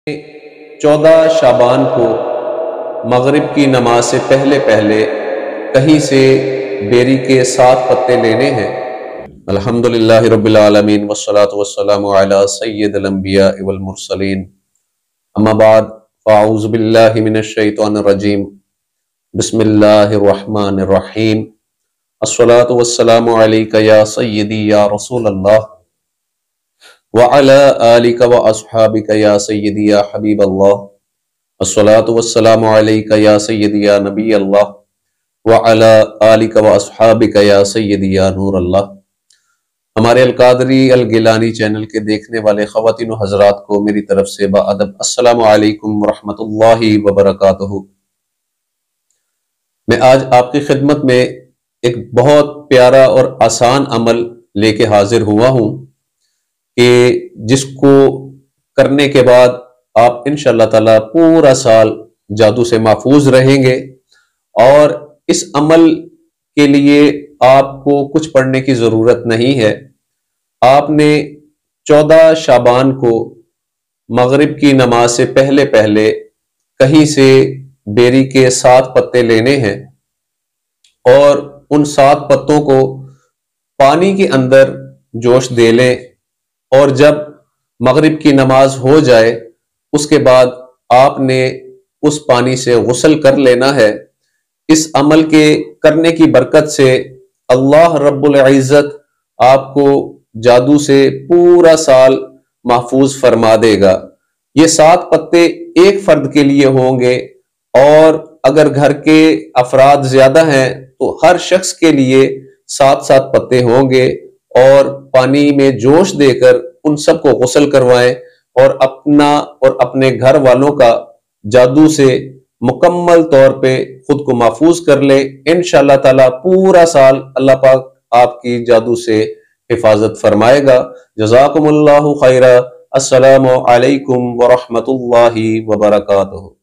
14 شعبان کو مغرب کی نماز سے پہلے کہیں سے بیری کے 7 پتے لینے ہیں۔ الحمدللہ رب العالمین والصلاة والسلام علی سید الانبیاء والمرسلین، اما بعد فاعوذ باللہ من الشیطان الرجیم، بسم اللہ الرحمن الرحیم، الصلاة والسلام علیک یا سیدی یا رسول اللہ وَعَلَىٰ آلِكَ وَأَصْحَابِكَ يَا سَيِّدِي يَا حَبِيبَ اللَّهِ الصَّلَاةُ وَالسَّلَامُ عَلَيْكَ يَا سَيِّدِي يَا نَبِيَّ اللَّهِ وَعَلَىٰ آلِكَ وَأَصْحَابِكَ يَا سَيِّدِي يَا نُورَ اللَّهِ۔ ہمارے القادری الگیلانی چینل کے دیکھنے والے خواتین و حضرات کو میری طرف سے باادب السلام علیکم ورحمۃ اللہ وبرکاتہ۔ میں آج آپ کی خدمت میں ایک بہت پیارا اور آسان عمل لے کے حاضر ہوا ہوں کہ جس کو کرنے کے بعد آپ انشاءاللہ تعالی پورا سال جادو سے محفوظ رہیں گے، اور اس عمل کے لیے آپ کو کچھ پڑھنے کی ضرورت نہیں ہے۔ آپ نے 14 شعبان کو مغرب کی نماز سے پہلے کہیں سے بیری کے 7 پتے لینے ہیں، اور ان 7 پتوں کو پانی کے اندر جوش دے لیں، اور جب مغرب کی نماز ہو جائے اس کے بعد آپ نے اس پانی سے غسل کر لینا ہے۔ اس عمل کے کرنے کی برکت سے اللہ رب العزت آپ کو جادو سے پورا سال محفوظ فرما دے گا۔ یہ 7 پتے ایک فرد کے لیے ہوں گے، اور اگر گھر کے افراد زیادہ ہیں تو ہر شخص کے لیے 7 پتے ہوں گے، اور پانی میں جوش دے کر ان سب کو غسل کروائیں، اور اپنا اور اپنے گھر والوں کا جادو سے مکمل طور پہ خود کو محفوظ کر لے۔ انشاءاللہ تعالی پورا سال اللہ پاک آپ کی جادو سے حفاظت فرمائے گا۔ جزاکم اللہ خیرا۔ السلام علیکم ورحمۃ اللہ وبرکاتہ۔